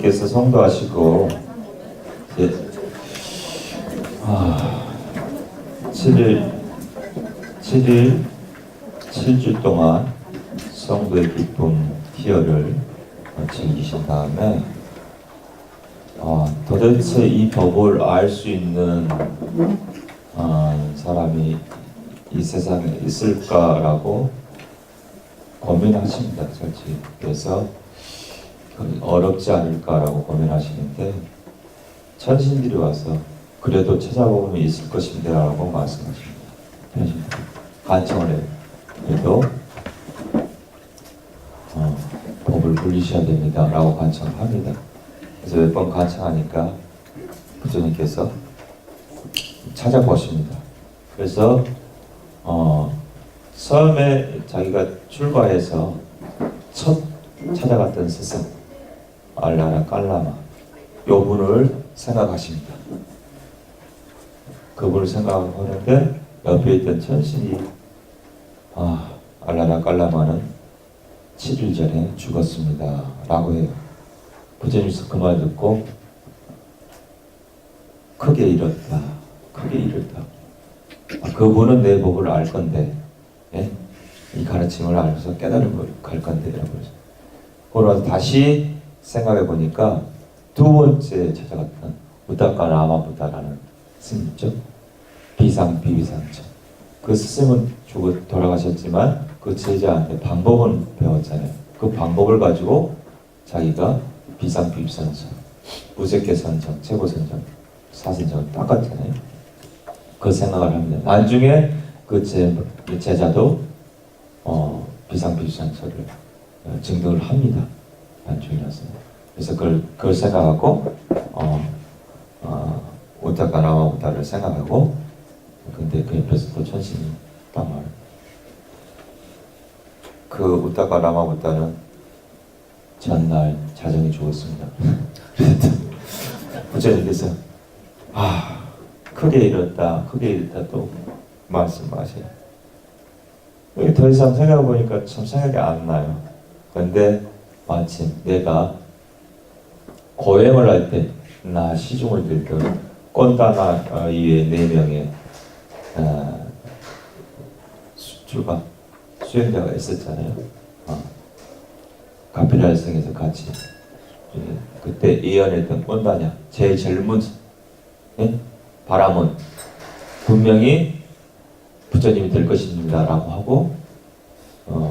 부처님께서 성도하시고 이제 7주 동안 성도의 기쁨 티어를 즐기신 다음에 도대체 이 법을 알 수 있는 사람이 이 세상에 있을까라고 고민하십니다. 솔직히. 그래서 어렵지 않을까라고 고민하시는데 천신들이 와서 그래도 찾아보면 있을 것입니다 라고 말씀하십니다. 간청을 해요. 그래도 법을 굴리셔야 됩니다 라고 간청을 합니다. 그래서 몇 번 간청하니까 부처님께서 찾아보십니다. 그래서 처음에 자기가 출가해서 첫 찾아갔던 스승 알라라 깔라마 요 분을 생각하십니다. 그분을 생각하는데 옆에 있던 천신이 알라라 깔라마는 7일 전에 죽었습니다 라고 해요. 부처님께서 그 말 듣고 크게 잃었다. 그분은 내 법을 알 건데 이 가르침을 알면서 깨달음을 갈 건데 라고 해서 그러고 다시 생각해 보니까 두 번째 찾아갔던 우다카 라마부다라는 스님 있죠. 비상비비상처. 그 스승은 돌아가셨지만 그 제자한테 방법은 배웠잖아요. 그 방법을 가지고 자기가 비상비비상처, 무색계선정, 최고선정, 사선정을 닦았잖아요. 그 생각을 합니다. 나중에 그 제자도 비상비비상처를 증득을 합니다. 나중이라서. 그래서 그걸 생각하고 우다카 라마부다를 생각하고 근데 그 옆에서 또 천신이 딱 말해요. 그 우다카 라마부다는 전날 자정이 죽었습니다. 부처님께서 크게 잃었다 또 말씀하세요. 더 이상 생각해보니까 참 생각이 안 나요. 근데 마침 내가 고행을 할 때 나 시중을 들던 꼰다나 이외 4명의 출가 수행자가 있었잖아요. 가피라스에서 같이 그때 예언했던 꼰다냐 제일 젊은 바람은 분명히 부처님이 될 것입니다 라고 하고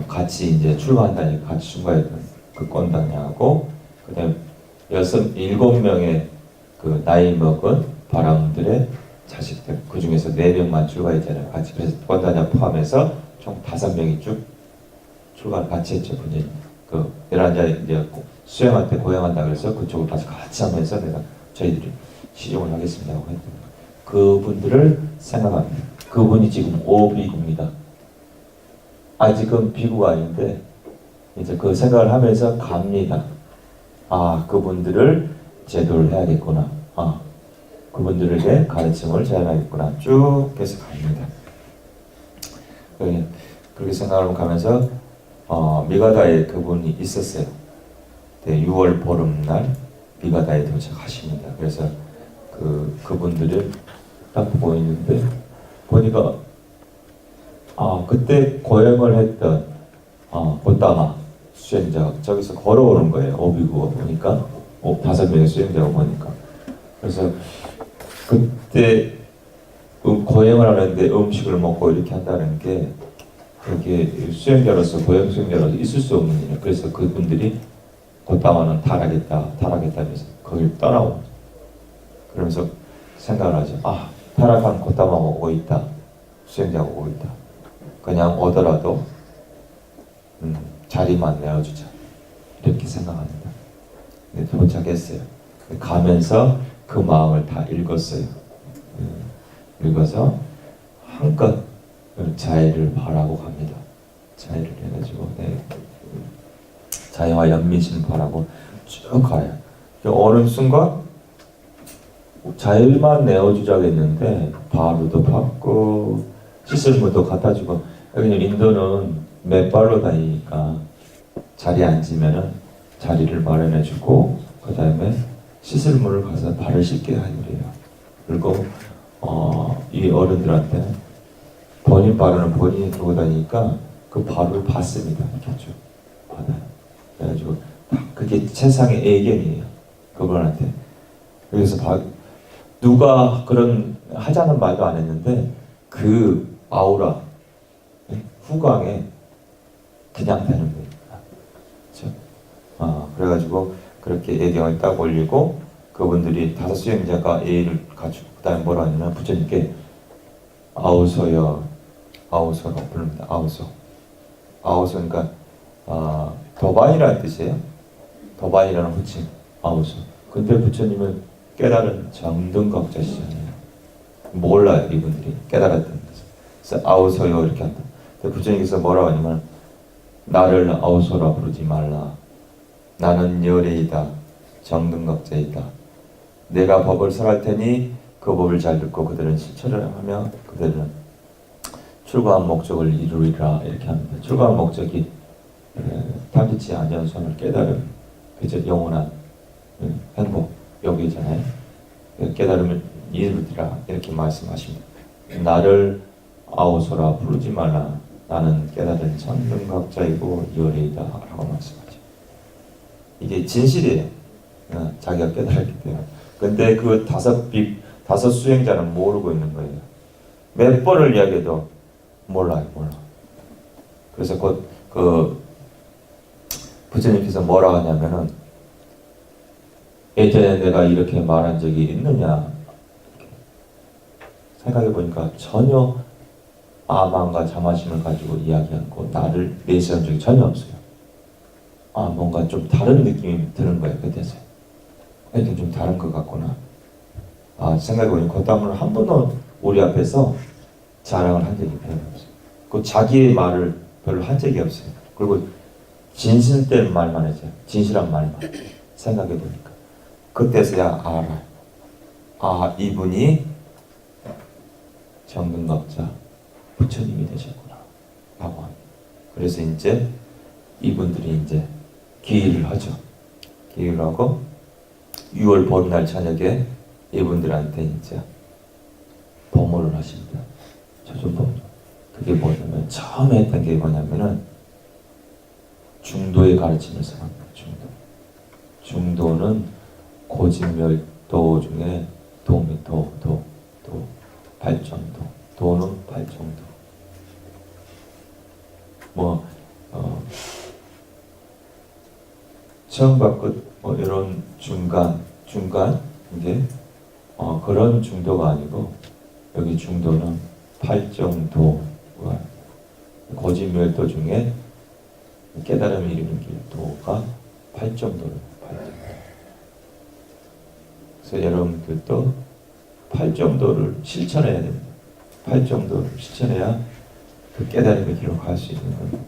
같이 이제 출가한다니까 같이 출가했던 그 꼰다냐하고 그 다음에 7명의 그 나이 먹은 바람들의 자식들 그 중에서 4명만 출가했잖아요. 같이. 그래서 꼰다냐 포함해서 총 5명이 쭉 출가를 같이 했죠. 분이 그 11자 이제 수행할 때 고행한다 그래서 그쪽을 같이 하면서 내가 저희들이 시종을 하겠습니다 하고 했던 그분들을 생각합니다. 그분이 지금 오비구입니다. 아직은 비구가 아닌데 이제 그 생각을 하면서 갑니다. 그분들을 제도를 해야겠구나. 그분들에게 가르침을 제안하겠구나. 쭉 계속 갑니다. 그렇게 생각을 가면서 미가다에 그분이 있었어요. 6월 보름날 미가다에 도착하십니다. 그래서 그분들을 딱 보이는데 보니까 그때 고행을 했던 곧다마 수행자가 저기서 걸어오는 거예요. 오비구가 보니까 5명의 수행자가 보니까. 그래서 그때 고행을 하는데 음식을 먹고 이렇게 한다는 게 그게 수행자로서 고행 수행자로서 있을 수 없는 일이에요. 그래서 그분들이 곧다마는 타락했다 하면서 거길 떠나오죠. 그러면서 생각을 하죠. 타락한 곧다마가 오고 있다. 수행자가 오고 있다. 그냥 오더라도 자리만 내어주자. 이렇게 생각합니다. 도착했어요. 가면서 그 마음을 다 읽었어요. 읽어서 한껏 자애를 바라고 갑니다. 자애를 해가지고 자애와 연민심을 바라고 쭉 가요. 어느 순간 자애만 내어주자고 했는데 바루도 받고 씻을 물도 갖다 주고 여기는 인도는 맨발로 다니니까 자리에 앉으면은 자리를 마련해 주고 그 다음에 씻을 물을 가서 발을 씻게 하니래요. 그리고 이 어른들한테 본인 발은 본인이 들고 다니니까 그 발을 받습니다. 이렇게 쭉 받아요. 그래가지고 그게 세상의 애견이에요. 그분한테. 그래서 누가 그런 하자는 말도 안 했는데 그 아우라 후광에 그냥 되는 거예요. 그렇죠? 그래가지고 그렇게 예경을 딱 올리고 그분들이 5 수행자가 예의를 갖추고 그다음에 뭐라 하냐면 부처님께 아우소여 아우소라고 부릅니다. 아우소 그러니까 도반이라는 뜻이에요. 도반이라는 호칭 아우소. 근데 부처님은 깨달은 정등각자시잖아요. 몰라요 이분들이 깨달았다는 것을. 그래서 아우소여 이렇게 한다. 근데 부처님께서 뭐라고 하냐면 나를 아우소라 부르지 말라. 나는 열애이다. 정등각자이다. 내가 법을 설할 테니 그 법을 잘 듣고 그들은 실천을 하며 그들은 출가한 목적을 이루리라 이렇게 합니다. 출가한 목적이 탐지치 안전선을 깨달음, 그저 영원한 행복 여기잖아요. 깨달음을 이루리라 이렇게 말씀하십니다. 나를 아우소라 부르지 말라. 나는 깨달은 정등각자이고 열애이다 라고 말씀하죠. 이게 진실이에요. 자기가 깨달았기 때문에. 근데 그 5 수행자는 모르고 있는 거예요. 몇 번을 이야기해도 몰라. 그래서 그 부처님께서 뭐라 하냐면은 예전에 내가 이렇게 말한 적이 있느냐 생각해 보니까 전혀 아망과 자만심을 가지고 이야기하고 나를 내세운 적이 전혀 없어요. 뭔가 좀 다른 느낌이 드는 거예요. 그때서 이렇게 좀 다른 것 같구나. 생각해보니 겉담을 한 번도 우리 앞에서 자랑을 한 적이 별로 없어요. 그 자기의 말을 별로 한 적이 없어요. 그리고 진실된 말만 했어요. 진실한 말만. 생각해보니까 그때서야 알아. 이분이 정등각자 부처님이 되셨구나 라고 합니다. 그래서 이제 이분들이 이제 기일을 하죠. 기일을 하고 6월 보름날 저녁에 이분들한테 이제 법모를 하십니다. 조준법모. 그게 뭐냐면 처음에 했던 게 뭐냐면은 중도의 가르침을 써갑니다. 중도는 고진멸도 중에 발정도. 도는 발정도. 처음과 끝 이런 중간 이게 그런 중도가 아니고 여기 중도는 팔정도와 고진멸도 중에 깨달음을 이루는 길도가 팔정도를. 그래서 여러분들도 팔정도를 실천해야 됩니다. 팔정도를 실천해야 그 깨달음의 길로 갈 수 있는 겁니다.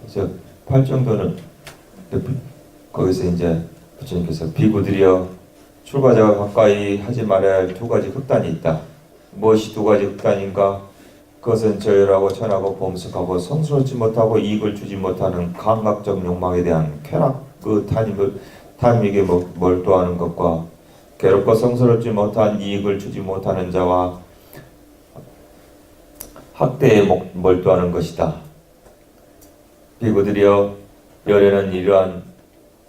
그래서 팔정도는 거기서 이제 부처님께서 비구들이여 출가자가 가까이 하지 말아야 할 2가지 흑단이 있다. 무엇이 2가지 흑단인가? 그것은 저열하고 천하고 범석하고 성스럽지 못하고 이익을 주지 못하는 감각적 욕망에 대한 쾌락 그 탐욕에 몰두하는 것과 괴롭고 성스럽지 못한 이익을 주지 못하는 자와 학대에 몰두하는 것이다. 비구들이여 열애는 이러한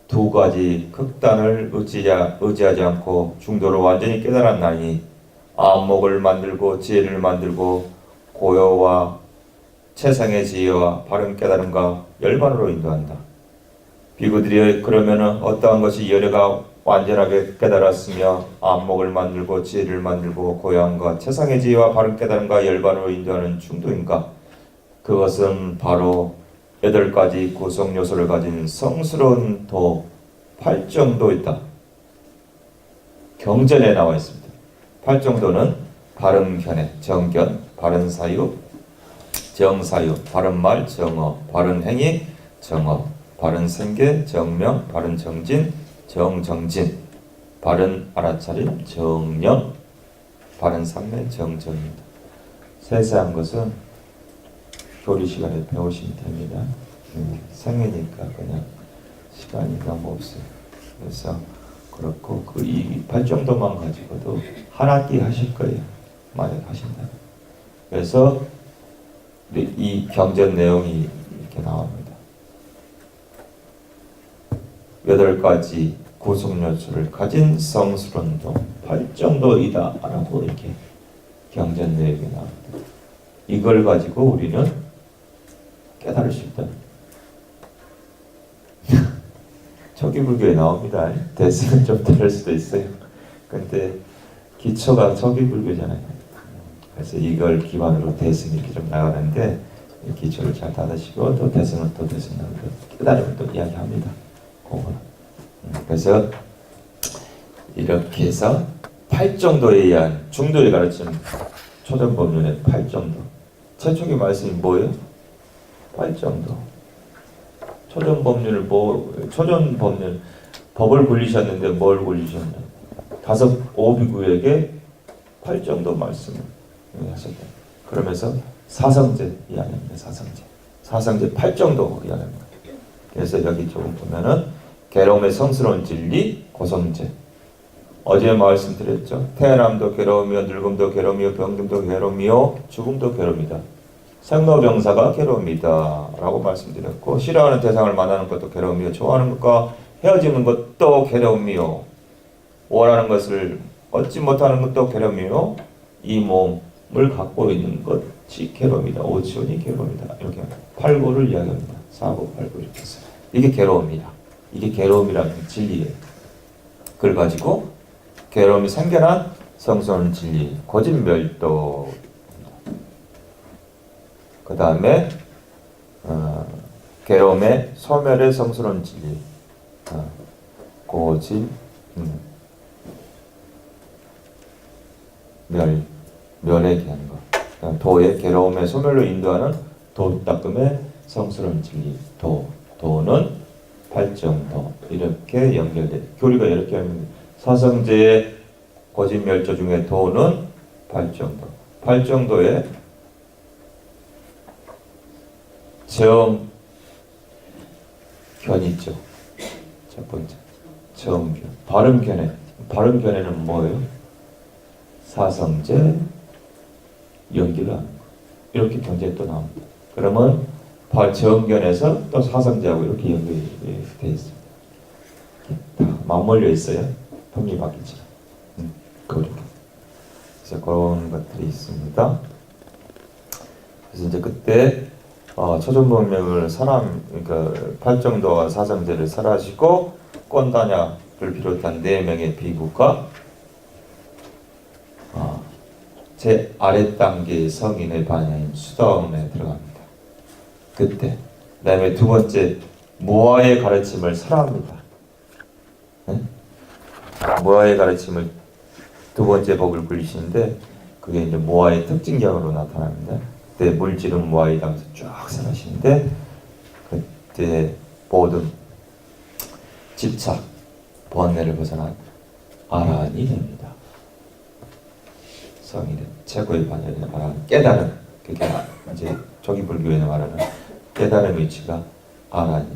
2가지 극단을 의지하지 않고 중도를 완전히 깨달았나니 안목을 만들고 지혜를 만들고 고요와 최상의 지혜와 바른 깨달음과 열반으로 인도한다. 비구들이 그러면은 어떠한 것이 열애가 완전하게 깨달았으며 안목을 만들고 지혜를 만들고 고요함과 최상의 지혜와 바른 깨달음과 열반으로 인도하는 중도인가? 그것은 바로 8가지 구성 요소를 가진 성스러운 도 팔정도이다. 경전에 나와 있습니다. 팔정도는 바른 견해, 정견, 바른 사유, 정사유, 바른 말, 정어, 바른 행위, 정어, 바른 생계, 정명, 바른 정진, 정정진, 바른 알아차림, 정령, 바른 삶의 정정입니다. 세세한 것은 교리 시간에 배우시면 됩니다. 생이니까 그냥 시간이 너무 없어요. 그래서 그렇고 그 이 발정도만 가지고도 한 학기 하실 거예요. 만약 하신다. 그래서 이 경전 내용이 이렇게 나옵니다. 8가지 구성 요소를 가진 성스러운도 발정도이다 라고 이렇게 경전 내용이 나옵니다. 이걸 가지고 우리는 깨달을 수 있다. 초기 불교에 나옵니다. 대승은 좀 다를 수도 있어요. 근데 기초가 초기 불교잖아요. 그래서 이걸 기반으로 대승이 이렇게 좀 나가는데 기초를 잘 닫으시고 또 대승은 또 대승 나오고 깨달음을 또 이야기합니다. 그거. 그래서 이렇게 해서 8정도에 의한 중도에 가르치는 초전법륜의 8정도. 최초기 말씀이 뭐예요? 8정도. 초전법륜을 초전법륜 법을 굴리셨는데 뭘 굴리셨냐? 5 오비구에게 8정도 말씀을 하셨다. 그러면서 사성제 이야기합니다. 사성제 8정도 이야기합니다. 그래서 여기 조금 보면은 괴로움의 성스러운 진리 고성제. 어제 말씀드렸죠. 태어남도 괴로움이요, 늙음도 괴로움이요, 병듦도 괴로움이요, 죽음도 괴로움이다. 생로병사가 괴로움이다 라고 말씀드렸고, 싫어하는 대상을 만나는 것도 괴로움이요, 좋아하는 것과 헤어지는 것도 괴로움이요, 원하는 것을 얻지 못하는 것도 괴로움이요, 이 몸을 갖고 있는 것이 괴로움이다. 오지원이 괴로움이다. 이렇게 8고를 이야기합니다. 4고, 8고 이렇게 했어요. 이게 괴로움이다. 이게 괴로움이라는 진리예요. 그걸 가지고 괴로움이 생겨난 성스러운 진리, 고진멸도. 그 다음에 괴로움의 소멸의 성스러운 진리, 고진 멸에 대한 것. 도의 괴로움의 소멸로 인도하는 도닦음의 성스러운 진리. 도는 8정도. 이렇게 연결돼. 교리가 이렇게 합니다. 사성제의 고진멸조 중에 도는 8정도. 8정도의 정견이죠. 첫 번째. 정견. 발음견에는 뭐예요? 사성제 연기를 하는 거. 이렇게 경제에 또 나옵니다. 그러면 정견에서 또 사성제하고 이렇게 연결이 되어 있습니다. 다 맞물려 있어요. 톱니바퀴처럼. 그렇게. 그래서 그런 것들이 있습니다. 그래서 이제 그때 초전법명을 그러니까 8정도와 사성제를 설하시고 꼰다냐를 비롯한 4명의 비구가 제 아래 단계의 성인의 반야인 수다원에 들어갑니다. 그때 그다음에 두 번째 무아의 가르침을 설합니다. 네? 무아의 가르침을 두 번째 법을 굴리시는데 그게 이제 무아의 특징경으로 나타납니다. 그때 물질은 무아이다 하면서 쫙 설하시는데 그때 모든 집착, 번뇌를 벗어난 아라한이 됩니다. 성인은 최고의 반열인 아라한, 깨달음. 그게 이제 조기 불교에는 말하는 깨달음 위치가 아라한이.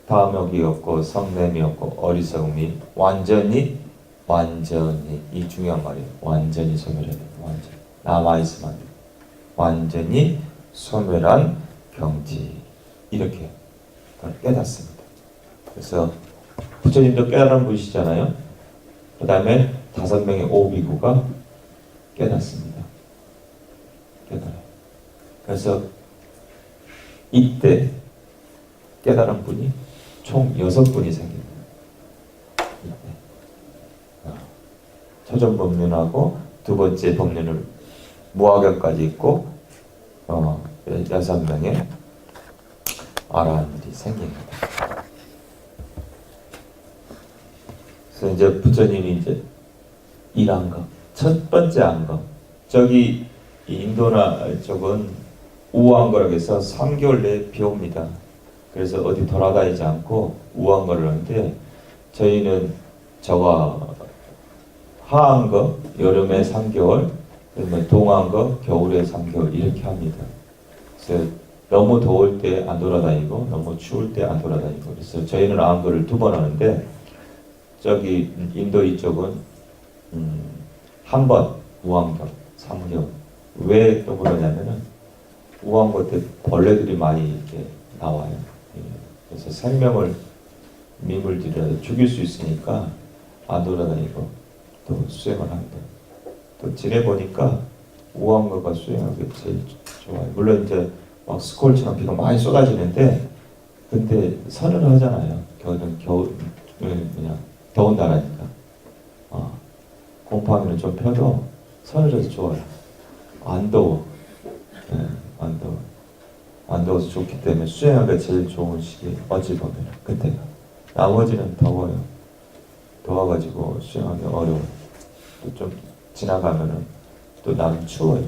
탐욕이 없고 성냄이 없고 어리석음이 완전히 이 중요한 말이에요. 완전히 소멸해야 돼요. 완전 남아있으면 안 돼요. 완전히 소멸한 경지. 이렇게 깨닫습니다. 그래서 부처님도 깨달은 분이시잖아요. 그 다음에 5명의 오비구가 깨닫습니다. 깨달아요. 그래서 이때 깨달은 분이 총 6분이 생깁니다. 이때. 초전법륜하고 두 번째 법륜을 무화경까지 있고 6명의 아라한들이 생깁니다. 그래서 이제 부처님이 이제 1안거, 첫 번째 안거, 저기 인도나 쪽은 우안거라고 해서 3개월 내에 비 옵니다. 그래서 어디 돌아다니지 않고 우안거를 하는데 저희는 저가 하안거 여름에 3개월, 그러면 동안거 겨울에 3개월 이렇게 합니다. 그래서 너무 더울 때 안 돌아다니고 너무 추울 때 안 돌아다니고, 그래서 저희는 안거를 2번 하는데 저기 인도 이쪽은 한 번 우왕경, 3개월. 왜 또 그러냐면은 우왕고 때 벌레들이 많이 이렇게 나와요. 예. 그래서 생명을 밈을 들여서 죽일 수 있으니까 안 돌아다니고 또 수행을 합니다. 또 지내보니까 우왕거가 수행하기 제일 좋아요. 물론 이제 막 스콜처럼 비가 많이 쏟아지는데 근데 서늘하잖아요. 겨울은 그냥 더운 나라니까. 곰팡이는 좀 펴도 서늘해서 좋아요. 안 더워. 네, 안 더워. 안 더워서 좋기 때문에 수행하기가 제일 좋은 시기 어찌 보면 그때가. 나머지는 더워요. 더워가지고 수행하기 어려워요. 또 좀 지나가면은 또 나름 추워요.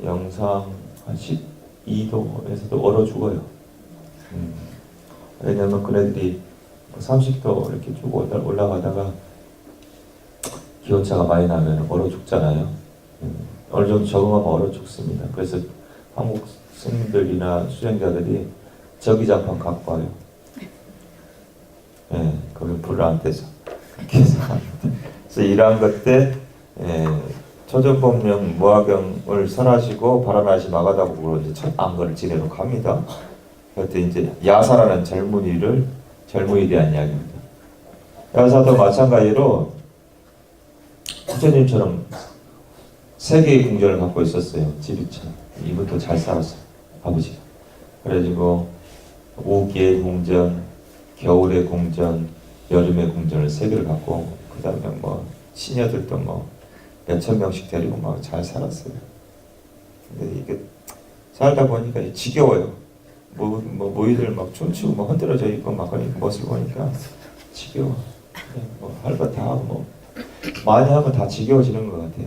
영상 한 12도에서도 얼어 죽어요. 왜냐면 그네들이 30도 이렇게 쭉 올라가다가 기온차가 많이 나면 얼어 죽잖아요. 어느 정도 적응하면 얼어 죽습니다. 그래서 한국 스님들이나 수행자들이 저기장판 갖고 와요. 예, 거기 불을 안 떼서 그렇게 해서 그래서 이러한 것때 초전법령 무화경을 설하시고 바라나시 마가다국으로 이제 첫 안거를 지내러 갑니다. 그때 이제 야사라는 젊은이에 대한 이야기입니다. 야사도 마찬가지로 부처님처럼 세 개의 궁전을 갖고 있었어요. 집이처럼. 이분도 잘 살았어요. 아버지가. 그래가지고 우기의 궁전, 겨울의 궁전, 여름의 궁전을 세 개를 갖고 그 다음에 뭐 시녀들도 뭐 몇천 명씩 데리고 막 잘 살았어요. 근데 이게 살다 보니까 지겨워요. 모이들 막 춤추고 막 흔들어져 있고 막 그런 모습을 보니까 지겨워. 뭐 할 거 다 하고 뭐 많이 하면 다 지겨워지는 것 같아요.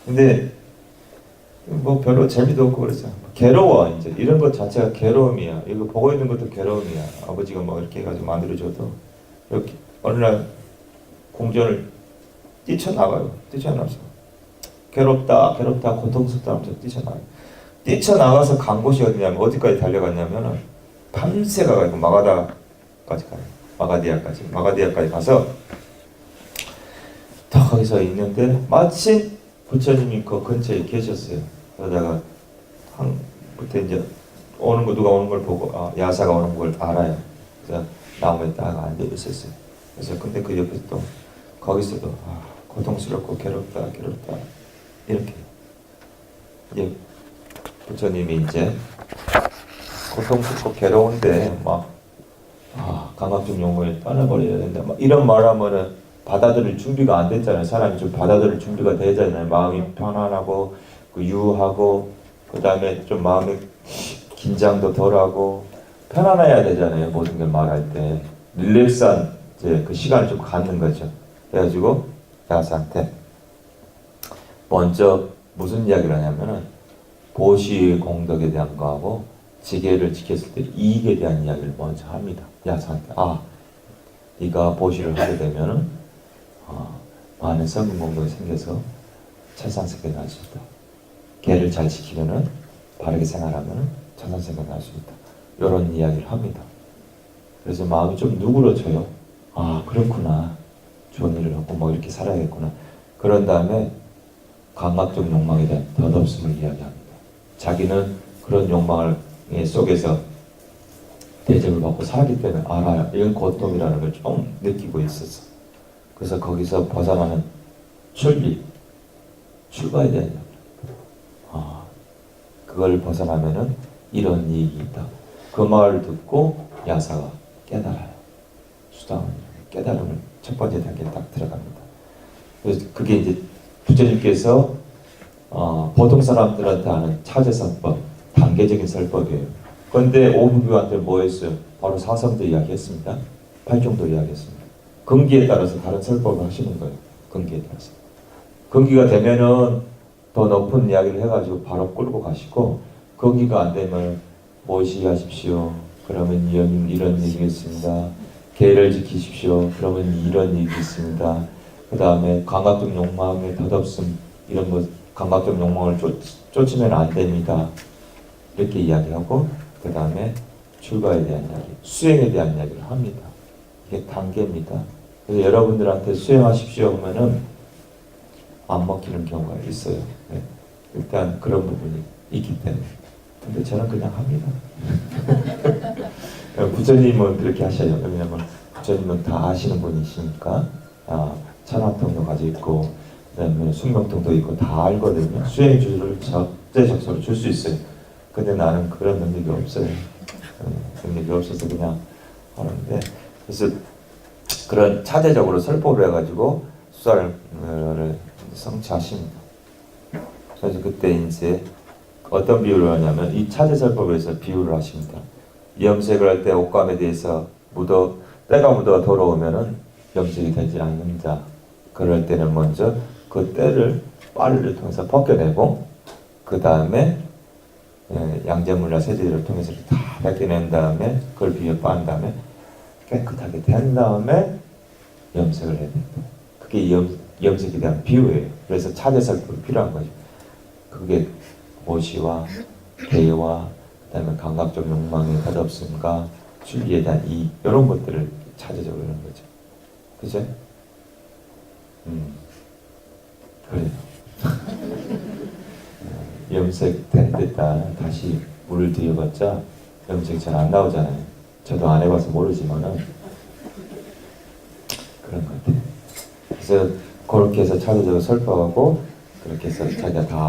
근데 뭐 별로 재미도 없고 그러죠. 괴로워. 이제 이런 것 자체가 괴로움이야. 이거 보고 있는 것도 괴로움이야. 아버지가 뭐 이렇게 해가지고 만들어줘도 이렇게 어느 날 궁전을 뛰쳐나가요. 뛰쳐나가서 괴롭다 고통스럽다 하면서 뛰쳐나가요. 뛰쳐나가서 간 곳이 어디냐면 어디까지 달려갔냐면 밤새 가가지고 마가다까지 가요. 마가디아까지 가서 딱 거기서 있는데 마침 부처님이 그 근처에 계셨어요. 그러다가 그때 이제 누가 오는 걸 보고 야사가 오는 걸 알아요. 그래서 나무에 딱 앉아 있었어요. 그래서 근데 그 옆에서 또 거기서도 고통스럽고 괴롭다 이렇게 이제 부처님이 이제 고통스럽고 괴로운데 막 강압적 용어에 떠나버려야 된다. 막 이런 말하면은 받아들일 준비가 안 됐잖아요. 사람이 좀 받아들일 준비가 되잖아요. 마음이 편안하고 유하고 그 다음에 좀 마음의 긴장도 덜하고 편안해야 되잖아요. 모든 걸 말할 때 릴렉스한 이제 그 시간을 좀 갖는 거죠. 그래가지고 야사한테 먼저 무슨 이야기를 하냐면은 보시 공덕에 대한 거하고 지계를 지켰을 때 이익에 대한 이야기를 먼저 합니다. 야사한테 네가 보시를 하게 되면은 많은 성공 공덕이 생겨서 천상세계에 날 수 있다. 계를 잘 지키면은 바르게 생활하면은 천상세계에 날 수 있다. 이런 이야기를 합니다. 그래서 마음이 좀 누그러져요. 그렇구나. 좋은 일을 하고 뭐 이렇게 살아야겠구나. 그런 다음에 강압적 욕망에 대한 덧없음을 이야기합니다. 자기는 그런 욕망을 속에서 대접을 받고 살기 때문에 알아요. 이건 고통이라는 걸 좀 느끼고 있었어. 그래서 거기서 벗어나는 출가에 대한 이야기. 그걸 벗어나면은 이런 이익이 있다. 그 말을 듣고 야사가 깨달아요. 수당은 깨달음을 첫 번째 단계에 딱 들어갑니다. 그래서 그게 이제 부처님께서 보통 사람들한테 하는 차제설법, 단계적인 설법이에요. 그런데 오부교한테 뭐 했어요? 바로 사성도 이야기했습니다. 팔종도 이야기했습니다. 근기에 따라서 다른 설법을 하시는 거예요. 근기에 따라서. 근기가 되면은 더 높은 이야기를 해가지고 바로 끌고 가시고, 근기가 안 되면 무엇이 하십시오. 그러면 이런 얘기 있습니다. 계를 지키십시오. 그러면 이런 얘기 있습니다. 그 다음에 강압적 욕망의 덧없음, 이런 것, 강압적 욕망을 쫓으면 안 됩니다. 이렇게 이야기하고, 그 다음에 출가에 대한 이야기, 수행에 대한 이야기를 합니다. 이게 단계입니다. 그래서 여러분들한테 수행하십시오 하면은 안 먹히는 경우가 있어요. 네. 일단 그런 부분이 있기 때문에. 근데 저는 그냥 합니다. 부처님은 그렇게 하셔요. 왜냐면 부처님은 다 아시는 분이시니까 천하통도 가지고 있고 그다음에 숙명통도 있고 다 알거든요. 수행주를 적재적소로 줄 수 있어요. 근데 나는 그런 능력이 없어요. 능력이 없어서 그냥 하는데 그래서 그런 차제적으로 설법을 해가지고 수사를 성취하십니다. 그래서 그때 이제 어떤 비유를 하냐면 이 차제설법에서 비유를 하십니다. 염색을 할 때 옷감에 대해서 때가 묻어 더러우면은 염색이 되지 않는 자, 그럴 때는 먼저 그 때를 빨래를 통해서 벗겨내고 그 다음에 양재물이나 세제를 통해서 다 벗겨낸 다음에 그걸 비벼 빤 다음에 깨끗하게 된 다음에 염색을 해야 된다. 그게 염색에 대한 비유예요. 그래서 차제설법이 필요한 거죠. 그게 모시와 개와 그다음에 감각적 욕망의 덧없음과 출리에 대한 이런 것들을 차제적으로 하는 거죠. 그죠? 그래요. 염색 됐다 다시 물을 들여봤자 염색이 잘 안 나오잖아요. 저도 안 해봐서 모르지만은 그런 것 같아요. 그래서 그렇게 해서 차제적으로 설법하고 그렇게 해서 자기가 다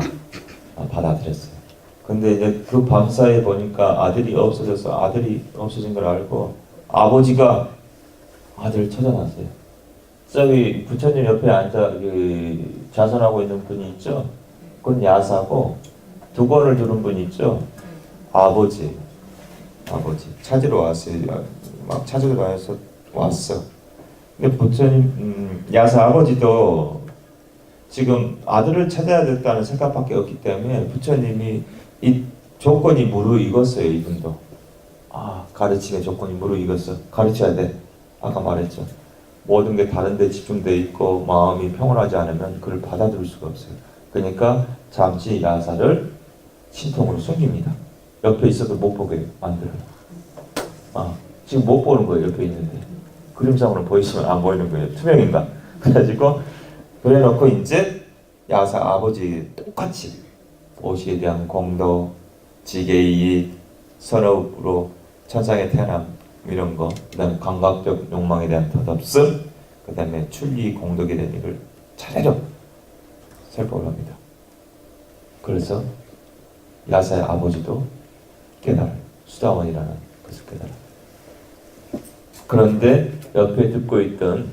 받아들였어요. 근데 이제 그 밤사이에 보니까 아들이 없어진 걸 알고 아버지가 아들을 찾아놨어요. 저기 부처님 옆에 앉아 좌선하고 있는 분이 있죠. 그건 야사고 두 권을 두른 분이 있죠. 아버지 찾으러 왔어요. 막 찾으러 와서 왔어. 근데 부처님 야사 아버지도 지금 아들을 찾아야 됐다는 생각밖에 없기 때문에 부처님이 이 조건이 무르익었어요. 이분도 가르침의 조건이 무르익었어. 가르쳐야 돼. 아까 말했죠. 모든 게 다른 데 집중돼 있고 마음이 평온하지 않으면 그걸 받아들일 수가 없어요. 그러니까 잠시 야사를 신통으로 숨깁니다. 옆에 있어도 못 보게 만들어요. 지금 못 보는 거예요. 옆에 있는데 그림상으로 보이시면 안 보이는 거예요. 투명인가? 그래가지고 그래놓고 이제 야사 아버지 똑같이 오시에 대한 공덕, 지계이익, 선업으로 천상에 태어남 이런 거, 그다음에 감각적 욕망에 대한 덧없음, 그다음에 출리 공덕에 대한 일을 차례로 설법을 합니다. 그래서 야사의 아버지도 깨달아요. 수다원이라는 것을 깨달아요. 그런데 옆에 듣고 있던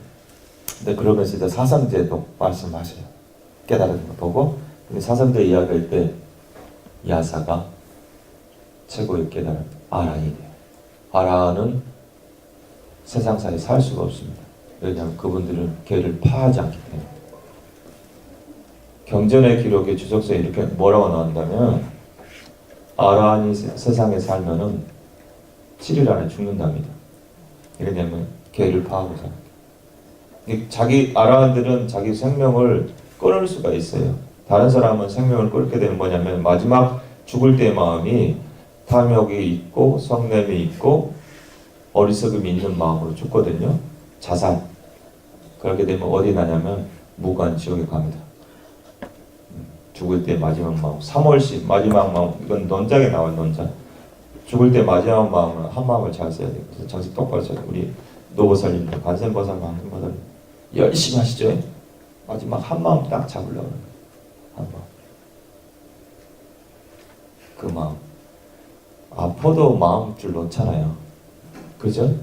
근데 그러면서 이제 사상제도 말씀하셔요. 깨달은 거 보고 사상제 이야기할 때 야사가 최고의 깨달음 아란이 돼요. 아란은 세상사에 살 수가 없습니다. 왜냐하면 그분들은 개를 파하지 않기 때문에. 경전의 기록에 주석서에 이렇게 뭐라고 나온다면 아란이 세상에 살면은 7일 안에 죽는답니다. 왜냐하면 개를 파하고 살아요. 자기 아라한들은 자기 생명을 끊을 수가 있어요. 다른 사람은 생명을 끊게 되는 뭐냐면 마지막 죽을 때의 마음이 탐욕이 있고 성냄이 있고 어리석음이 있는 마음으로 죽거든요. 자살. 그렇게 되면 어디 나냐면 무간 지옥에 갑니다. 죽을 때 마지막 마음 3월씩 마지막 마음 이건 논작에 나와요. 논작. 죽을 때 마지막 마음은 한 마음을 잘 써야 돼요. 그래서 정신 똑바로 써야 돼요. 우리 노보살님들 관세음보살 관세음보살 열심히 하시죠. 마지막 한 마음 딱 잡으려고 하는 거예요. 한 마음. 그 마음. 아파도 마음줄 놓잖아요. 그죠?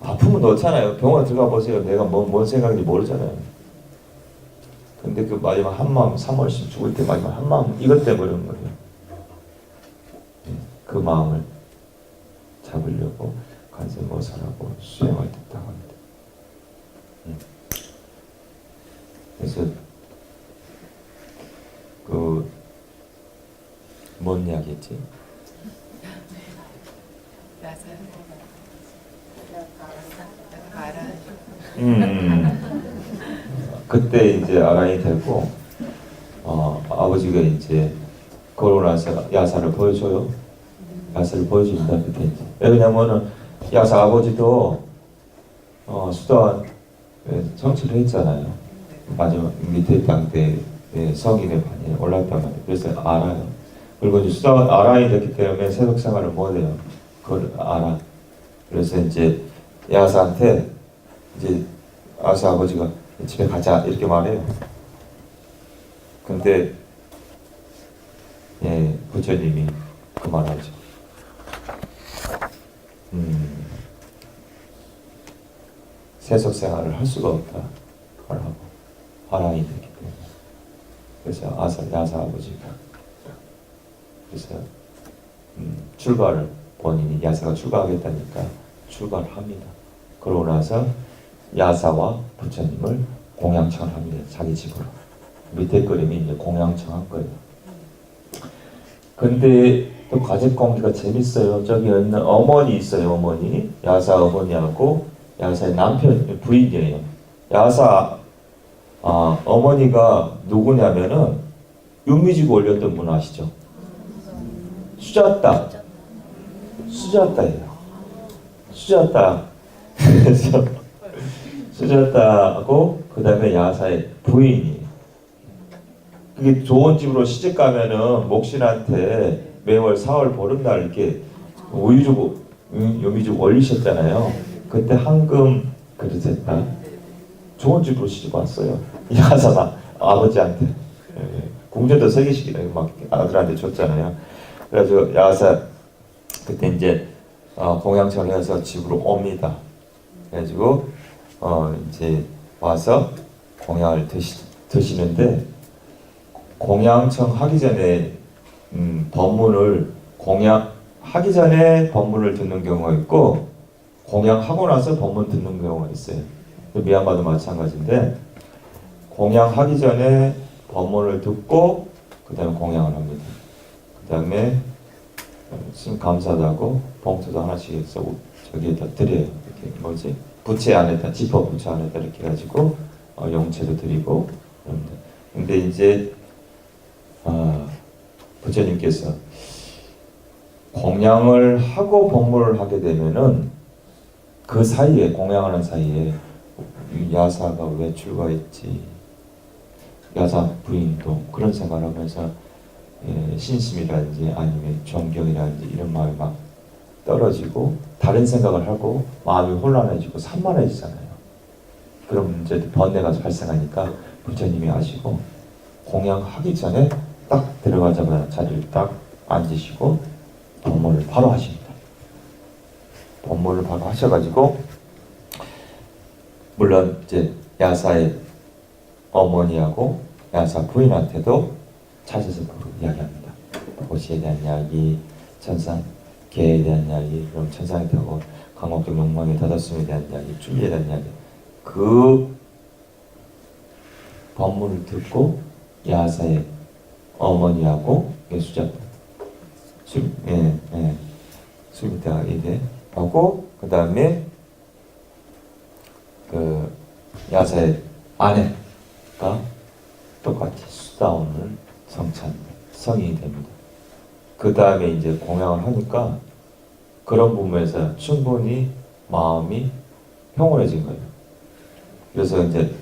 아프면 놓잖아요. 병원 들어가 보세요. 내가 뭔 생각인지 모르잖아요. 근데 그 마지막 한 마음, 3월씩 죽을 때 마지막 한 마음, 이것 때문에 그런 거예요. 그 마음을 잡으려고 관세음보살하고 수행을 했다고 합니다. 그래서 뭔 이야기였지? 그때 이제 아란이 되고 아버지가 이제 그러고 나서 야사를 보여줘요. 야사를 보여준다 그때 이제. 왜냐면은 야사 아버지도 수도원 정치를 했잖아요. 마지막 밑에 땅때 성인의 반에 올랐단 말이에요. 그래서 알아요. 그리고 이제 수도원 알아야 됐기 때문에 새벽 생활을 못해요. 그걸 알아. 그래서 이제 야사한테 이제 야사 아버지가 집에 가자 이렇게 말해요. 근데 부처님이 그만하죠. 세속 생활을 할 수가 없다 말하고 화랑이 되기 때문에. 그래서 야사 아버지가 그래서 출가를 본인이 야사가 출가하겠다니까 출가를 합니다. 그러고 나서 야사와 부처님을 공양청을 합니다. 자기 집으로. 밑에 그림이 이제 공양청한 거예요. 근데 또 가제공기가 재밌어요. 저기 있는 어머니 있어요. 어머니. 야사 어머니하고 야사의 남편 부인이에요. 야사 어머니가 누구냐면은 윤미지고 올렸던 분 아시죠? 수자따예요. 수자따. 그래서 수자따하고 그 다음에 야사의 부인이. 그게 좋은 집으로 시집 가면은 목신한테 매월 4월 보름날 이렇게 우유 주고 요미 주고 올리셨잖아요. 그때 황금 그릇에다 좋은 집으로 시집 왔어요. 야사가 아버지한테 궁전도 3개씩이나 막 아들한테 줬잖아요. 그래서 야사 그때 이제 공양청을 해서 집으로 옵니다. 그래가지고 이제 와서 공양을 드시는데 공양청 하기 전에 법문을 공양하기 전에 법문을 듣는 경우가 있고 공양하고 나서 법문 듣는 경우가 있어요. 미얀마도 마찬가지인데 공양하기 전에 법문을 듣고 그 다음에 공양을 합니다. 그 다음에 스님 감사도 하고 봉투도 하나씩 해서 저기에다 드려요. 이렇게 뭐지? 부채 안에다 지퍼 부채 안에다 이렇게 해가지고 용채도 드리고 그럽니다. 근데 이제 부처님께서 공양을 하고 법문을 하게 되면은 그 사이에 공양하는 사이에 야사가 왜 출가했지? 야사 부인도 그런 생각을 하면서 신심이라든지 아니면 존경이라든지 이런 마음이 막 떨어지고 다른 생각을 하고 마음이 혼란해지고 산만해지잖아요. 그럼 이제 번뇌가 발생하니까 부처님이 아시고 공양하기 전에 딱 들어가자마자 자리를 딱 앉으시고 법문을 바로 하십니다. 법문을 바로 하셔가지고 물론 이제 야사의 어머니하고 야사 부인한테도 찾아서 이야기합니다. 도시에 대한 이야기, 천상계에 대한 이야기, 그럼 천상에 타고 강목적 욕망의 다다숨에 대한 이야기, 춘리에 대한 이야기. 그 법문을 듣고 야사의 어머니하고 예수자 수미대가 이래 하고 그 다음에 그 야사의 아내가 똑같이 수다원을 성인이 됩니다. 그 다음에 이제 공양을 하니까 그런 부분에서 충분히 마음이 평온해진 거예요. 그래서 이제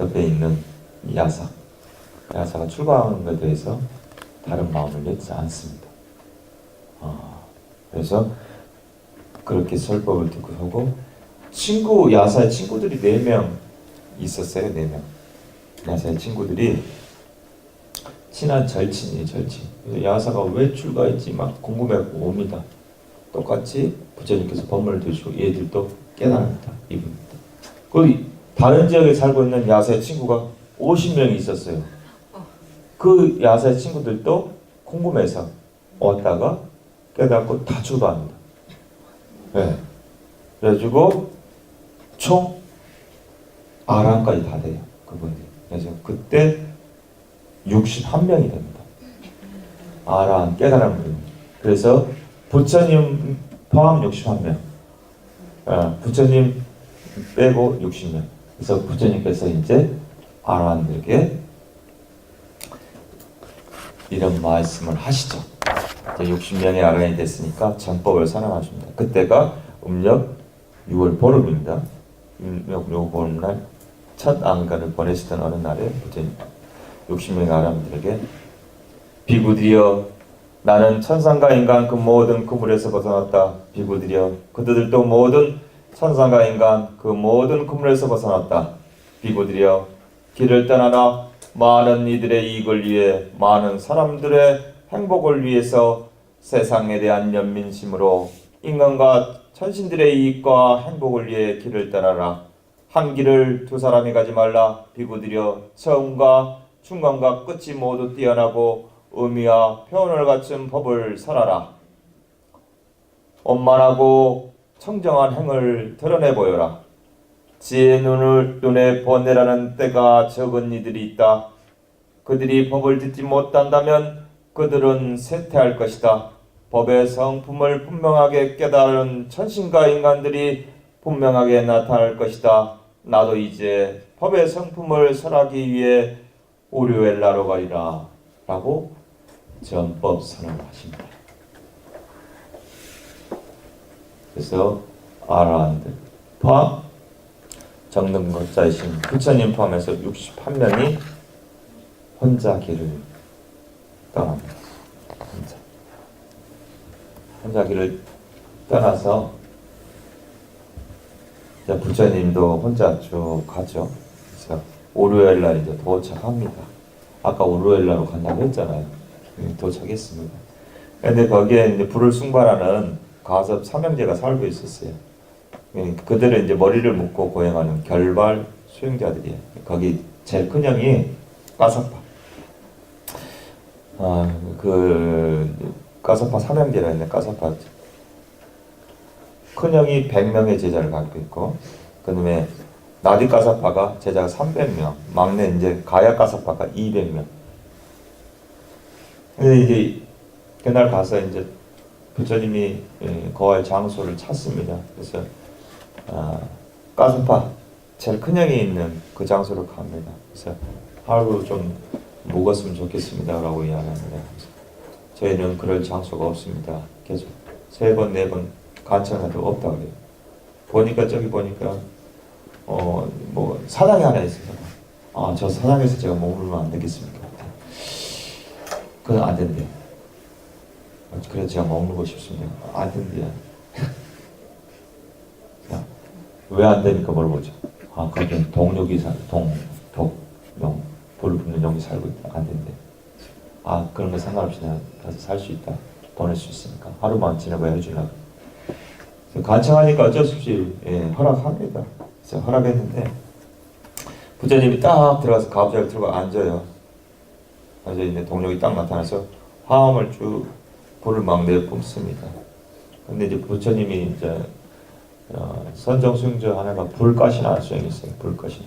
옆에 있는 야사가 출가하는 것에 대해서 다른 마음을 내지 않습니다. 그래서 그렇게 설법을 듣고 하고 야사의 친구들이 4명 있었어요. 4명. 야사의 친구들이 친한 절친이에요. 절친. 그래서 야사가 왜 출가했지 막 궁금해하고 옵니다. 똑같이 부처님께서 법문을 들으시고 얘들도 깨달습니다. 이분들. 그 다른 지역에 살고 있는 야사의 친구가 50명이 있었어요. 그 야사의 친구들도 궁금해서 왔다가 깨닫고 다 출가합니다. 네. 그래가지고 총 아란까지 다 돼요. 그분들이. 그래서 그때 61명이 됩니다. 아란 깨달은 분이. 그래서 부처님 포함 61명. 부처님 빼고 60명. 그래서 부처님께서 이제 아란들에게 이런 말씀을 하시죠. 이제 60명의 아란이 됐으니까 정법을 선언하십니다. 그때가 음력 6월 보름입니다. 요 보름날 첫 안가를 보내시던 어느 날에 부처님 60명의 아람들에게 비구들이여 나는 천상과 인간 그 모든 그물에서 벗어났다. 비구들이여 그들도 모든 천상과 인간 그 모든 그물에서 벗어났다. 비구들이여 길을 떠나나 많은 이들의 이익을 위해 많은 사람들의 행복을 위해서 세상에 대한 연민심으로 인간과 천신들의 이익과 행복을 위해 길을 떠나라. 한 길을 두 사람이 가지 말라. 비구들이여 처음과 중간과 끝이 모두 뛰어나고 의미와 표현을 갖춘 법을 설하라. 원만하고 청정한 행을 드러내 보여라. 지혜의 눈에 번뇌라는 때가 적은 이들이 있다. 그들이 법을 듣지 못한다면 그들은 쇠퇴할 것이다. 법의 성품을 분명하게 깨달은 천신과 인간들이 분명하게 나타날 것이다. 나도 이제 법의 성품을 설하기 위해 오류엘라로 가리라. 라고 전법 선언을 하십니다. 그래서 아라한들 포함 정등거자이신 부처님 포함해서 61명이 혼자 길을 떠납니다. 혼자 길을 떠나서 이제 부처님도 혼자 쭉 가죠. 그래서 오르엘라 이제 도착합니다. 아까 오르엘라로 간다고 했잖아요. 도착했습니다. 근데 거기에 이제 불을 숭발하는 가섭 삼형제가 살고 있었어요. 그들은 이제 머리를 묶고 고행하는 결발 수행자들이에요. 거기 제일 큰 형이 까사파. 까사파 삼형제라 했네. 까사파 큰 형이 100명의 제자를 갖고 있고, 그 다음에 나디 까사파가 제자가 300명, 막내 이제 가야 까사파가 200명. 근데 이제 그날 가서 이제 부처님이 거할 장소를 찾습니다. 그래서 까사파 제일 큰 형이 있는 그 장소로 갑니다. 그래서 하루 좀 묵었으면 좋겠습니다라고 이야기합니다. 저희는 그럴 장소가 없습니다. 계속 3번, 4번 간청해도 없다 그래요. 보니까 저기 보니까 뭐 사당이 하나 있어요. 저 사당에서 제가 머물면 안 되겠습니까? 그건 안 된대요. 그래서 제가 머물고 싶습니다. 안 된대요. 왜 안 되니까 물어보죠. 거기 동력이 불 붙는 용이 살고 있다. 안 된대. 그런 거 상관없이 내가 가서 살 수 있다. 보낼 수 있으니까 하루만 지내봐야 해주려고. 간청하니까 어쩔 수 없이 허락합니다. 그래서 허락했는데 부처님이 딱 들어가서 가부좌를 들고 앉아요. 앉아 있는데 동력이 딱 나타나서 화음을 쭉 불을 막 내뿜습니다. 근데 이제 부처님이 이제 선정수행자 하나가 불가시나 수행이 있어요. 불가시나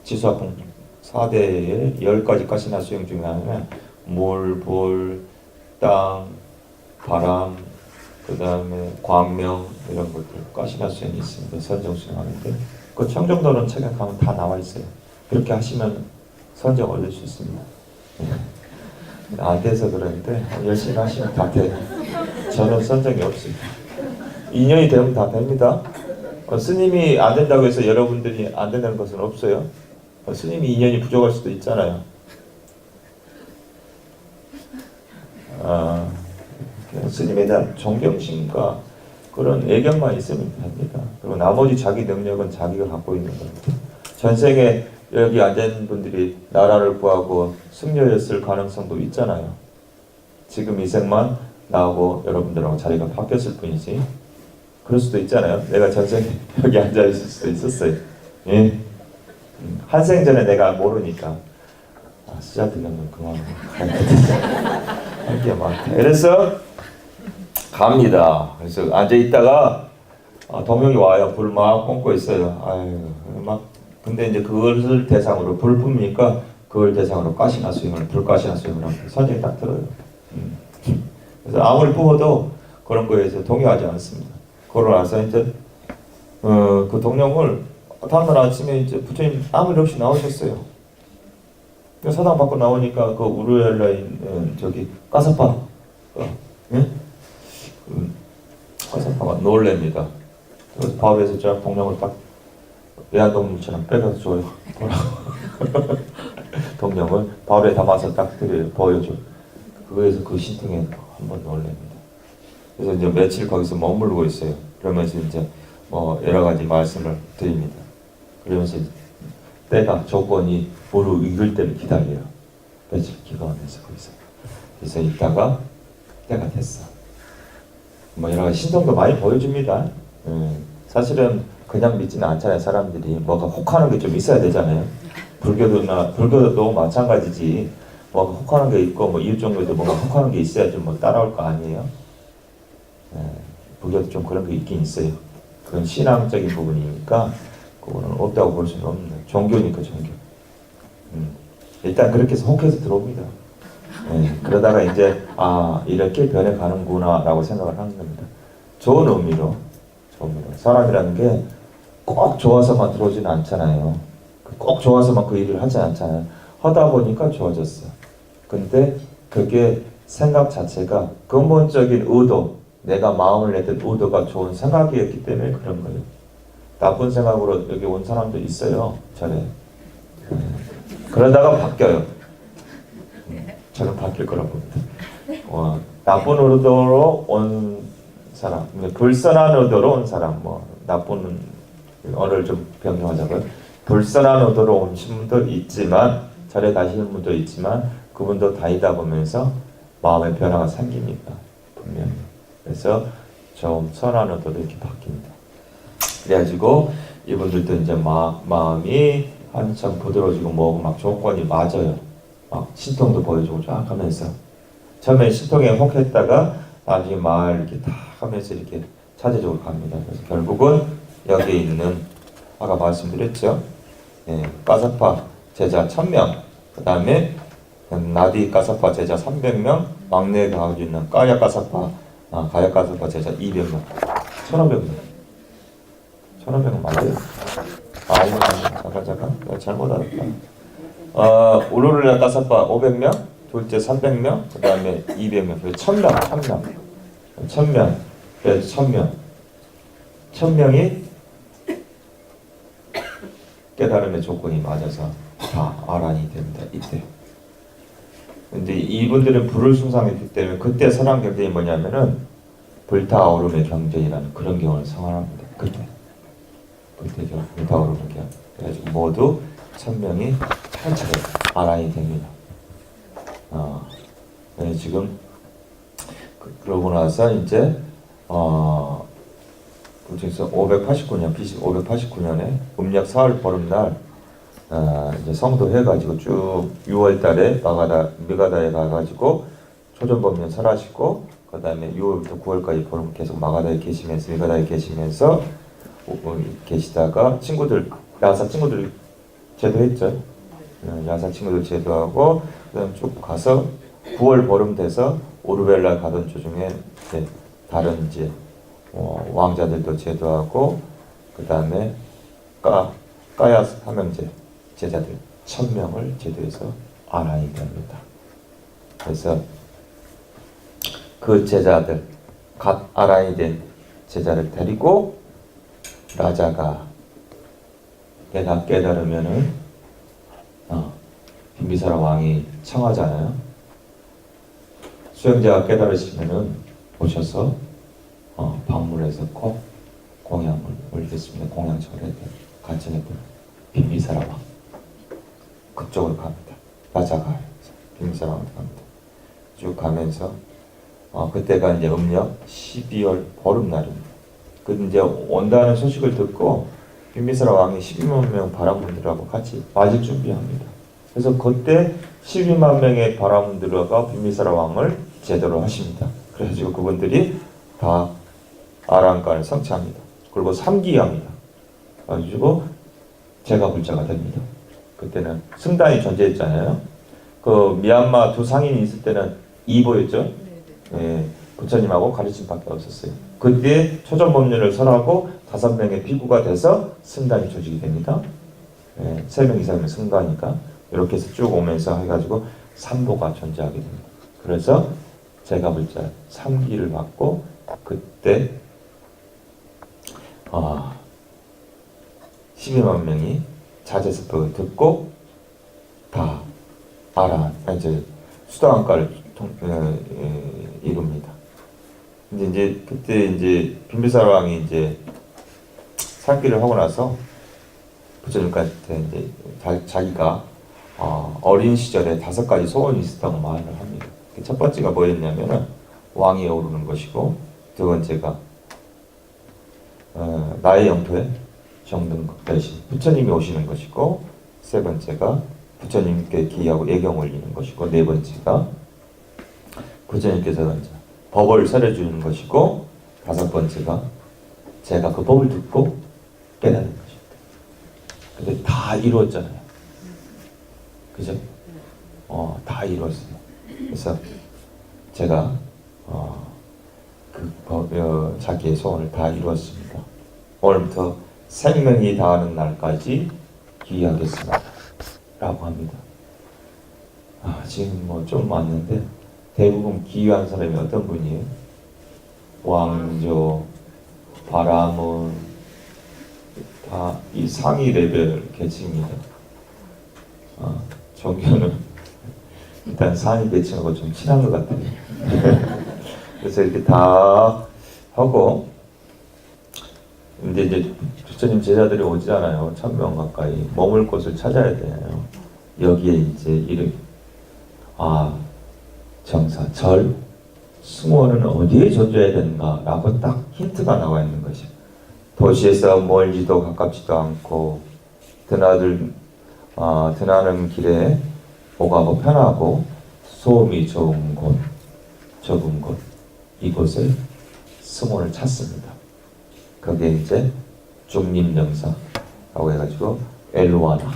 지수화풍 4대의 10가지 가시나 수행 중에 하나는 물, 불, 땅, 바람, 그 다음에 광명 이런 것들 가시나 수행이 있습니다. 선정 수행하는데 그 청정도론 책에 가면 다 나와 있어요. 그렇게 하시면 선정 얻을 수 있습니다. 안 돼서 그러는데 열심히 하시면 다 돼요. 저는 선정이 없습니다. 인연이 되면 다 됩니다. 스님이 안 된다고 해서 여러분들이 안 된다는 것은 없어요. 스님이 인연이 부족할 수도 있잖아요. 스님에 대한 존경심과 그런 애경만 있으면 됩니다. 그리고 나머지 자기 능력은 자기가 갖고 있는 겁니다. 전생에 여기 앉은 분들이 나라를 구하고 승려였을 가능성도 있잖아요. 지금 이 생만 나하고 여러분들하고 자리가 바뀌었을 뿐이지. 그럴 수도 있잖아요. 내가 전생에 여기 앉아 있을 수도 있었어요. 예. 한 생 전에 내가 모르니까 쓰자들려면 그만 할게 많다. 그래서 갑니다. 그래서 앉아 있다가 동명이 와요. 불 막 뿜고 있어요. 근데 이제 그것을 대상으로 불 뿜으니까 그걸 대상으로 가시나 수행을 불가시나 수행을 합니다. 선생이 딱 들어요. 그래서 아무리 뿜어도 그런 거에서 동의하지 않습니다. 그러고 나서 이제 그 동령을 다음날 아침에 이제 부처님 아무 일 없이 나오셨어요. 사당 밖으로 나오니까 그 우르엘라인 저기 까사파 까사파가 놀랍니다. 그래서 바위에서 쫙 동령을 딱 애완동물처럼 빼서 줘요. 동령을 바울에 담아서 딱 드려요. 보여줘. 그거에서 그 신통에 한번 놀랍니다. 그래서 이제 며칠 거기서 머무르고 있어요. 그러면서 이제 뭐 여러 가지 말씀을 드립니다. 그러면서 때가 조건이 무르익을 때를 기다려요. 며칠 기도하면서 거기서. 그래서 있다가 때가 됐어. 뭐 여러 가지 신통도 많이 보여줍니다. 사실은 그냥 믿지는 않잖아요. 사람들이 뭐가 혹하는 게 좀 있어야 되잖아요. 불교도 마찬가지지. 뭐가 혹하는 게 있고 뭐 이웃 종교도 뭔가 혹하는 게 있어야지 뭐 따라올 거 아니에요. 불교도 좀 그런 게 있긴 있어요. 그건 신앙적인 부분이니까 그거는 없다고 볼 수는 없는 종교니까 종교. 일단 그렇게 해서 혹해서 들어옵니다. 그러다가 이제 이렇게 변해가는구나라고 생각을 하는 겁니다. 좋은 의미로. 사람이라는 게 꼭 좋아서만 들어오지는 않잖아요. 꼭 좋아서만 그 일을 하지 않잖아요. 하다 보니까 좋아졌어. 근데 그게 생각 자체가 근본적인 의도, 내가 마음을 냈던 의도가 좋은 생각이었기 때문에 그런 거예요. 나쁜 생각으로 여기 온 사람도 있어요. 절에. 그러다가 바뀌어요. 저는 바뀔 거라고 봅니다. 나쁜 의도로 온 사람, 불선한 의도로 온 사람, 나쁜 언어를 좀 변경하자고요. 불선한 의도로 오신 분도 있지만, 절에 가시는 분도 있지만, 그분도 다니다 보면서 마음의 변화가 생깁니다. 분명히. 그래서 좀 선한 의도로 이렇게 바뀝니다. 그래가지고 이분들도 이제 마음이 한참 부드러워지고 막 조건이 맞아요. 막 신통도 보여주고 쫙 하면서 처음에 신통에 혹했다가 나중에 마을 이렇게 다 하면서 이렇게 차례적으로 갑니다. 그래서 결국은 여기에 있는 아까 말씀드렸죠. 까사파 제자 1000명, 그 다음에 나디 까사파 제자 300명, 막내가 가지고 있는 가야 까사파 제자 200명, 1500명. 1500명 맞아요? 이거 잠깐 내가 잘못 알았다. 우르르야 까사파 500명, 둘째 300명, 그 다음에 200명, 그래서 1000명. 그래서 1000명이 깨달음의 조건이 맞아서 다 아란이 됩니다. 이때. 근데 이분들은 불을 숭상했기 때문에 그때 선한 경전이 뭐냐면은 불타오름의 경전이라는 그런 경을 성화합니다. 그때. 불타오름의 경. 그래가지고 모두 1000명이 한차례 아란이 됩니다. 지금 그러고 나서 이제 그래서 589년에 음력 사흘 보름날 이제 성도 해가지고 쭉 6월달에 미가다에 가가지고 초전법년 설하시고 그 다음에 6월부터 9월까지 보름 계속 미가다에 계시면서 계시다가 야사 친구들 제도했죠. 야사 친구들 제도하고 그다음 쭉 가서 9월 보름 돼서 오르벨라 가던 중에 다른 이제 왕자들도 제도하고 그 다음에 까야 사명제 제자들 1000명을 제도해서 아란이 됩니다. 그래서 그 제자들 갓 아란이 된 제자를 데리고 라자가 내가 깨달으면은 빈비사라 왕이 청하잖아요. 수행자가 깨달으시면은 오셔서 방문해서 꼭 공양을 올리겠습니다. 공양절에 간청했던 빈비사라 왕 그쪽으로 갑니다. 라자가 빈비사라 왕한테 갑니다. 쭉 가면서 그때가 이제 음력 12월 보름날입니다. 그 이제 온다는 소식을 듣고 빈비사라 왕이 12만 명 바라문들하고 같이 맞을 준비합니다. 그래서 그때 12만 명의 바라문들과 빈비사라 왕을 제대로 하십니다. 그래가지고 그분들이 다 아란간을 성취합니다. 그리고 3기합니다. 그래가지고 제가 불자가 됩니다. 그때는 승단이 존재했잖아요. 그 미얀마 두 상인이 있을 때는 이보였죠. 부처님하고 가르침밖에 없었어요. 그때 초전법륜을 설하고 5명의 비구가 돼서 승단이 조직이 됩니다. 3명 이상이면 승가니까 이렇게 해서 쭉 오면서 해가지고 삼보가 존재하게 됩니다. 그래서 제가 불자 3기를 받고 그때 12만 명이 자제스법을 듣고 다 이제 수도원가를 이룹니다. 이제 그때 이제 빈비사라 왕이 이제 살기를 하고 나서 부처님한테 이제 자기가 어린 시절에 5가지 소원이 있었다고 말을 합니다. 첫 번째가 뭐였냐면은 왕이 오르는 것이고, 두 번째가 나의 영토에 정등급 대신 부처님이 오시는 것이고, 세 번째가 부처님께 기하고 예경 올리는 것이고, 네 번째가 부처님께서 이제 법을 설해주는 것이고, 다섯 번째가 제가 그 법을 듣고 깨닫는 것입니다. 근데 다 이루었잖아요. 그죠? 다 이루었어요. 그래서 제가 자기의 소원을 다 이루었습니다. 오늘부터 생명이 다하는 날까지 기하겠습니다. 라고 합니다. 지금 뭐 좀 왔는데 대부분 기유한 사람이 어떤 분이에요? 왕조, 바라문, 다 이 상위 레벨 계층입니다. 종교는 일단 상위 계층하고 좀 친한 것 같아요. 그래서 이렇게 다 하고, 근데 이제 부처님 제자들이 오지않아요. 1000명 가까이 머물 곳을 찾아야 돼요. 여기에 이제 이름 정사, 절, 승원은 어디에 존재해야 되는가라고 딱 힌트가 나와 있는 것이에요. 도시에서 멀지도 가깝지도 않고 드나는 길에 오가고 편하고 소음이 적은 곳 이곳에 승원을 찾습니다. 거기에 이제 중림정사라고 해가지고 엘루아나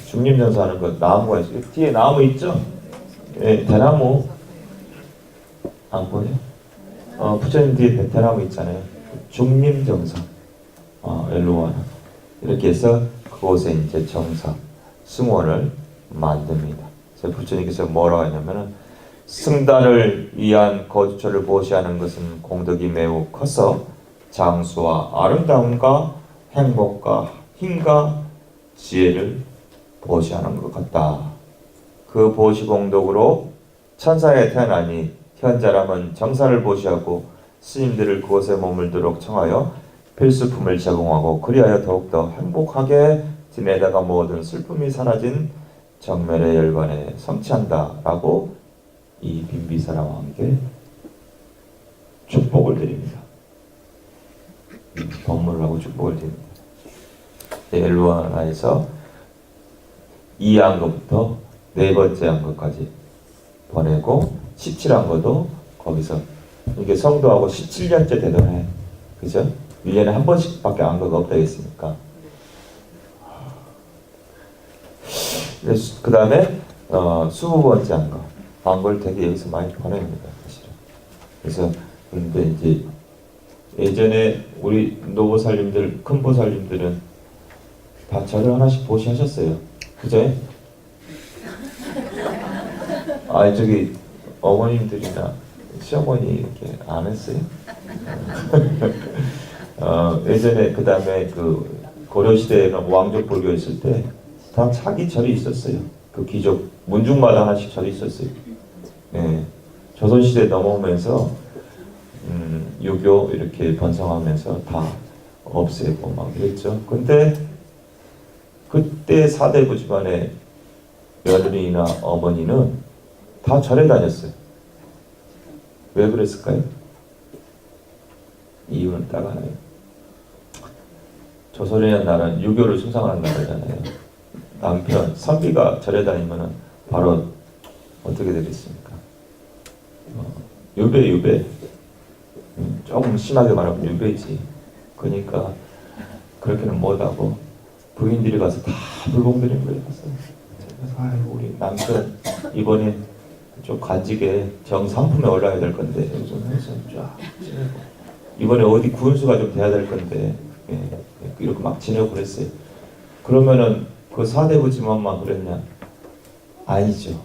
중림정사하는 거 나무가 있어요. 뒤에 나무 있죠? 네, 대나무 안 보여요? 부처님 뒤에 대나무 있잖아요. 중림정사 엘루아나 이렇게 해서 그곳에 이제 정사 승원을 만듭니다. 그래서 부처님께서 뭐라고 하냐면은 승단을 위한 거주처를 보시하는 것은 공덕이 매우 커서 장수와 아름다움과 행복과 힘과 지혜를 보시하는 것 같다. 그 보시공덕으로 천사에 태어나니 현자람은 정사를 보시하고 스님들을 그곳에 머물도록 청하여 필수품을 제공하고 그리하여 더욱더 행복하게 지내다가 모든 슬픔이 사라진 정멸의 열반에 성취한다 라고 이 빈비사라 왕에게 축복을 드립니다. 법문을 하고 축복을 드립니다. 엘루아나에서 2안거부터 네 번째 안거까지 보내고 17안거도 거기서 이게 성도하고 17년째 되더래. 그죠? 1년에 한 번씩밖에 안거가 없다 했으니까. 그 다음에 20번째 안거를 되게 여기서 많이 보냅니다. 사실은. 그래서 그런데 이제 예전에 우리 노보살님들, 큰 보살님들은 다 절을 하나씩 보시하셨어요. 그죠? 저기 어머님들이나 시어머니 이렇게 안 했어요? 예전에 그 다음에 그 고려시대가 왕족 불교 있을 때 다 자기 절이 있었어요. 그 귀족 문중마다 하나씩 절이 있었어요. 예, 조선시대 넘어오면서 유교 이렇게 번성하면서 다 없애고 막 그랬죠. 근데 그때 사대부 집안의 며느리나 어머니는 다 절에 다녔어요. 왜 그랬을까요? 이유는 딱 하나예요. 조선이라는 나라는 유교를 숭상하는 나라잖아요. 남편, 선비가 절에 다니면은 바로 어떻게 되겠습니까? 유배. 조금 심하게 말하면 유배지. 그러니까 그렇게는 못하고 부인들이 가서 다 불공들인 거예요. 그래서 우리 남편 이번에 좀 간직에 정상품에 올라야 될 건데 좀 해서 쫙 지내고 이번에 어디 군수가 좀 돼야 될 건데 이렇게 막 지내고 그랬어요. 그러면은 그 사대부 집안만 그랬냐? 아니죠.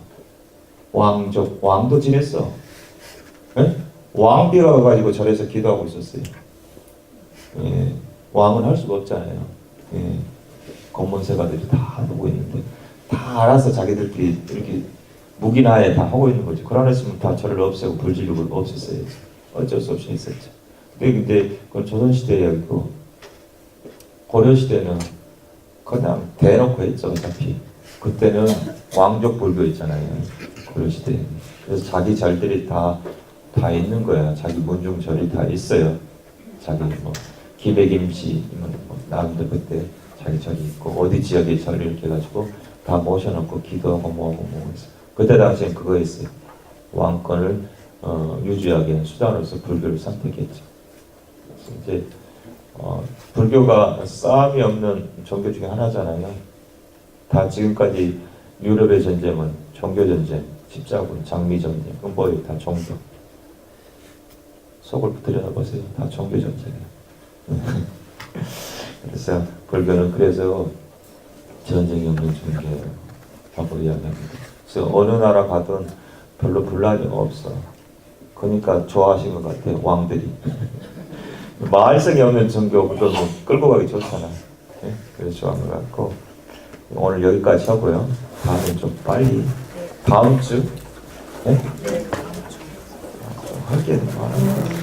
왕도 지냈어. 예? 왕비가 가지고 절에서 기도하고 있었어요. 예, 왕은 할 수가 없잖아요. 예, 검문세가들이 다 보고 있는데 다 알아서 자기들끼리 이렇게 무기나에 다 하고 있는 거지. 그러나 있으면 다 저를 없애고 불질력을 없앴어야지. 어쩔 수 없이 했었죠. 근데 그건 조선시대였고 고려시대는 그냥 대놓고 했죠. 어차피 그때는 왕족 불교 있잖아요. 고려시대. 그래서 자기 절들이 다 있는 거야. 자기 문중절이 다 있어요. 자기 뭐 기백임시 뭐 나름대로 그때 자기 절이 있고 어디 지역에 절 이렇게 해가지고 다 모셔놓고 기도하고 뭐하고 했어. 그때 당시엔 그거 했어요. 왕권을 유지하기 위한 수단으로서 불교를 선택했죠. 그래서 이제 불교가 싸움이 없는 종교 중에 하나잖아요. 다 지금까지 유럽의 전쟁은 종교 전쟁, 십자군, 장미 전쟁, 그건 뭐예요? 다 종교. 속을 들여다보세요. 다 종교 전쟁이에요. 그래서 불교는 그래서 전쟁이 없는 종교예요. 라고 이야기합니다. 그래서 어느 나라 가든 별로 분란이 없어. 그러니까 좋아하신 것 같아요. 왕들이. 말썽이 없는 종교 그건 뭐 끌고 가기 좋잖아. 네? 그래서 좋아하는 것 같고 오늘 여기까지 하고요. 다음엔 좀 빨리 다음 주? 네? 좀 할 게 많아요.